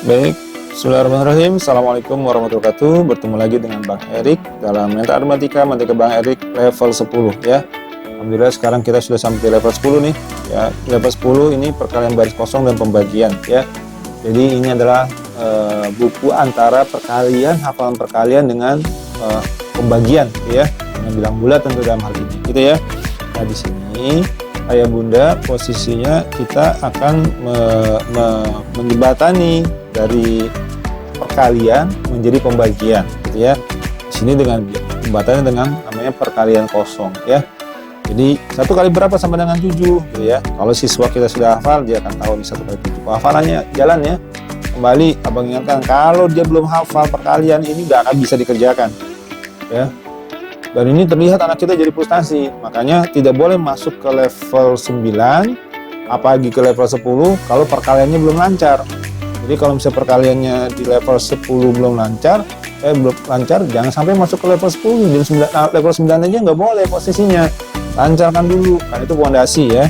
Baik, bismillahirrahmanirrahim. Assalamualaikum warahmatullahi wabarakatuh. Bertemu lagi dengan Bang Erik dalam Mental Matematika Bang Erik level 10 ya. Alhamdulillah sekarang kita sudah sampai di level 10 nih ya. Level 10 ini perkalian baris kosong dan pembagian ya. Jadi ini adalah buku antara perkalian, hafalan perkalian dengan pembagian ya. Dengan bilang bulat tentu dalam hal ini gitu ya. Nah, di sini Ayah Bunda posisinya kita akan menjembatani dari perkalian menjadi pembagian gitu ya. Di sini dengan jembatannya dengan namanya perkalian kosong ya. Jadi 1 kali berapa sama dengan 7 gitu ya. Kalau siswa kita sudah hafal dia akan tahu nih 1 kali 7. Hafalannya jalan ya. Kembali Abang ingatkan, kalau dia belum hafal perkalian ini gak akan bisa dikerjakan ya. Dan ini terlihat anak kita jadi frustasi, makanya tidak boleh masuk ke level 9 apalagi ke level 10 kalau perkaliannya belum lancar. Jadi kalau misalnya perkaliannya di level 10 belum lancar, jangan sampai masuk ke level 10. Di level 9 aja nggak boleh posisinya. Lancarkan dulu, kan itu fondasi ya.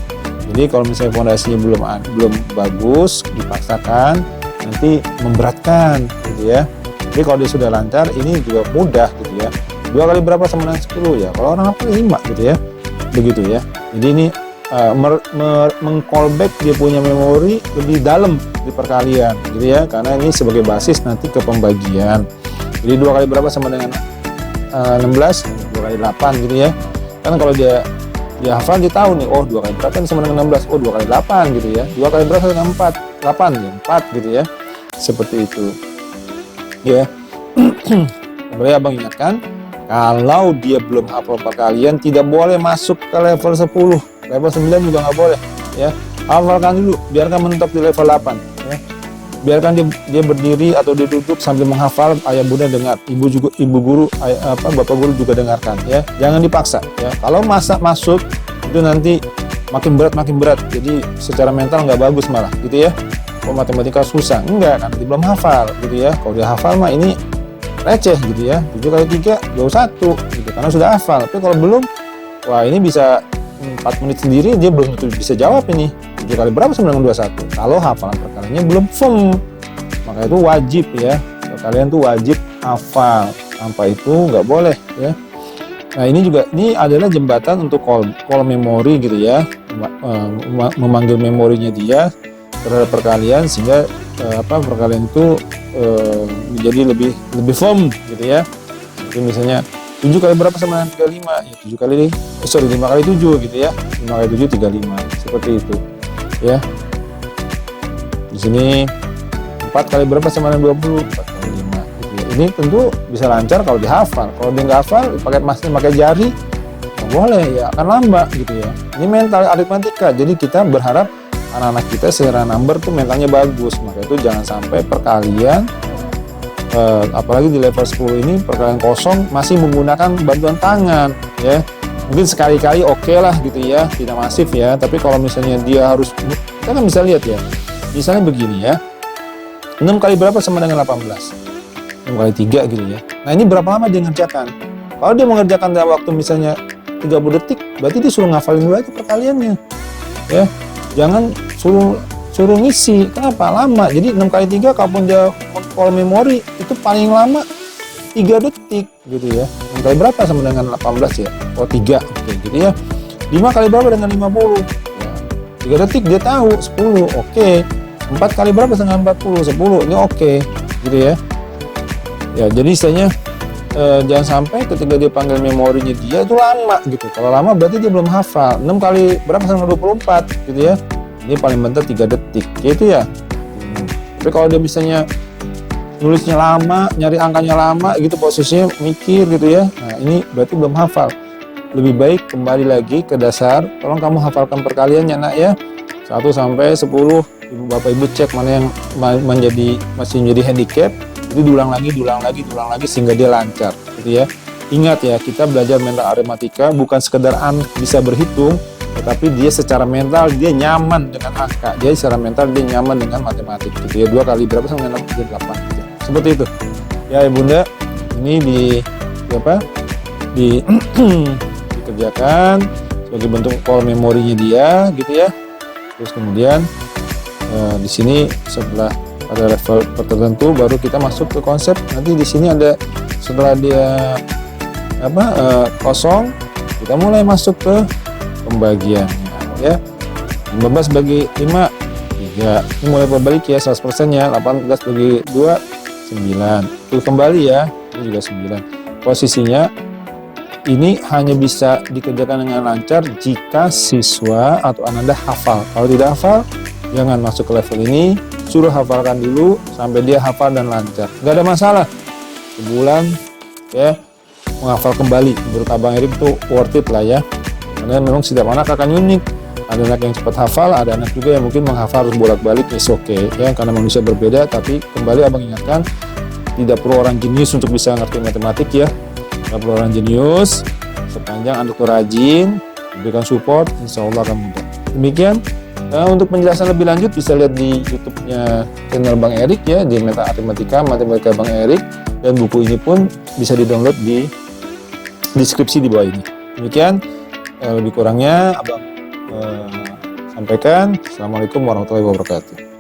Jadi kalau misalnya fondasinya belum bagus, dipaksakan nanti memberatkan gitu ya. Jadi kalau dia sudah lancar, ini juga mudah gitu ya. 2 kali berapa sama dengan 10 ya, kalau orang hafal 5 gitu ya, begitu ya. Jadi ini meng-callback dia punya memori lebih dalam di perkalian gitu ya, karena ini sebagai basis nanti ke pembagian. Jadi 2 kali berapa sama dengan 16, 2 kali 8 gitu ya. Kan kalau dia hafal dia tahu nih, oh 2 kali berapa sama dengan 16, oh 2 kali 8 gitu ya. 2 kali berapa dengan 4, 8 ya, 4 gitu ya. Seperti itu ya. Boleh Abang ingatkan, kalau dia belum hafal perkalian tidak boleh masuk ke level 10, level 9 juga nggak boleh ya. Hafalkan dulu, biarkan mentok di level 8 ya. Biarkan dia berdiri atau dia duduk sambil menghafal, ayah bunda dengar, ibu guru, bapak guru juga dengarkan ya. Jangan dipaksa ya. Kalau masuk itu nanti makin berat, jadi secara mental nggak bagus malah gitu ya. Oh matematika susah, enggak, karena dia belum hafal gitu ya. Kalau dia hafal mah ini receh gitu ya, 7 kali 3 21 gitu, karena sudah hafal. Tapi kalau belum, wah ini bisa 4 menit sendiri dia belum tentu bisa jawab ini 7 kali berapa sama dengan 21 kalau hafalan perkaliannya belum firm. Maka itu wajib ya, kalian tuh wajib hafal, tanpa itu nggak boleh ya. Nah ini adalah jembatan untuk call memori gitu ya, memanggil memorinya dia terhadap perkalian sehingga perkalian itu menjadi lebih firm gitu ya. Jadi misalnya 7 kali berapa sama dengan 35 ya, 5 kali 7 gitu ya, 5 kali 7 35 seperti itu ya. Di sini 4 kali berapa sama dengan 20, 4 kali 5 gitu ya. Ini tentu bisa lancar kalau dihafal. Kalau dia nggak hafal pakai jari nggak boleh ya, akan lambat gitu ya. Ini mental aritmatika, jadi kita berharap anak-anak kita secara number tuh mentalnya bagus. Maka itu jangan sampai perkalian apalagi di level 10 ini perkalian kosong masih menggunakan bantuan tangan ya. Mungkin sekali-kali oke lah gitu ya, tidak masif ya. Tapi kalau misalnya dia harus, kita kan bisa lihat ya, misalnya begini ya, 6 kali berapa sama dengan 18, 6 kali 3 gitu ya. Nah ini berapa lama dia ngerjakan? Kalau dia mengerjakan dalam waktu misalnya 30 detik, berarti dia suruh ngafalin dulu aja perkaliannya ya. Jangan suruh ngisi, kenapa? Lama. Jadi 6 kali 3 kalaupun dia call memori itu paling lama 3 detik gitu ya. 6 kali berapa sama dengan 18 ya? Oh 3, oke gitu ya. 5 kali berapa dengan 50 ya, 3 detik dia tahu, 10, oke. 4 kali berapa dengan 40, 10, ini oke gitu ya. Ya jadi istilahnya jangan sampai ketika dia panggil memorinya dia itu lama gitu. Kalau lama berarti dia belum hafal. 6 kali berapa sama 24 gitu ya. Ini paling bentar 3 detik gitu ya. Tapi kalau dia misalnya nulisnya lama, nyari angkanya lama gitu, posisinya mikir gitu ya. Nah ini berarti belum hafal. Lebih baik kembali lagi ke dasar. Tolong kamu hafalkan perkaliannya nak ya. 1 sampai 10. Ibu bapak ibu cek mana yang masih menjadi handicap. Jadi diulang lagi sehingga dia lancar gitu ya. Ingat ya, kita belajar mental aritmatika bukan sekedar bisa berhitung, tetapi dia secara mental dia nyaman dengan angka, dia secara mental dia nyaman dengan matematik gitu ya. 2 kali berapa sama dengan 8 gitu. Seperti itu ya Bunda. Ini dikerjakan sebagai bentuk call memorinya dia gitu ya. Terus kemudian di sini setelah pada level tertentu baru kita masuk ke konsep. Nanti di sini ada setelah dia kosong, kita mulai masuk ke pembagiannya ya. 15 bagi 5 3. Ini mulai berbalik ya 100% ya. 18 bagi 2 9. Itu kembali ya. Ini juga 9. Posisinya ini hanya bisa dikerjakan dengan lancar jika siswa atau ananda hafal. Kalau tidak hafal, jangan masuk ke level ini. Suruh hafalkan dulu sampai dia hafal dan lancar. Nggak ada masalah. Sebulan ya menghafal kembali. Menurut Abang Erik itu worth it lah ya. Karena memang setiap anak akan unik. Ada anak yang cepat hafal, ada anak juga yang mungkin menghafal harus bolak-balik. Is okay ya, karena manusia berbeda. Tapi kembali Abang ingatkan, tidak perlu orang jenius untuk bisa ngerti matematik ya. Tidak perlu orang jenius, sepanjang anak itu rajin, diberikan support, insya Allah akan mudah. Demikian. Nah, untuk penjelasan lebih lanjut bisa lihat di YouTube-nya channel Bang Erik ya, di Matematika Bang Erik, dan buku ini pun bisa di-download di deskripsi di bawah ini. Demikian, lebih kurangnya Abang sampaikan. Assalamualaikum warahmatullahi wabarakatuh.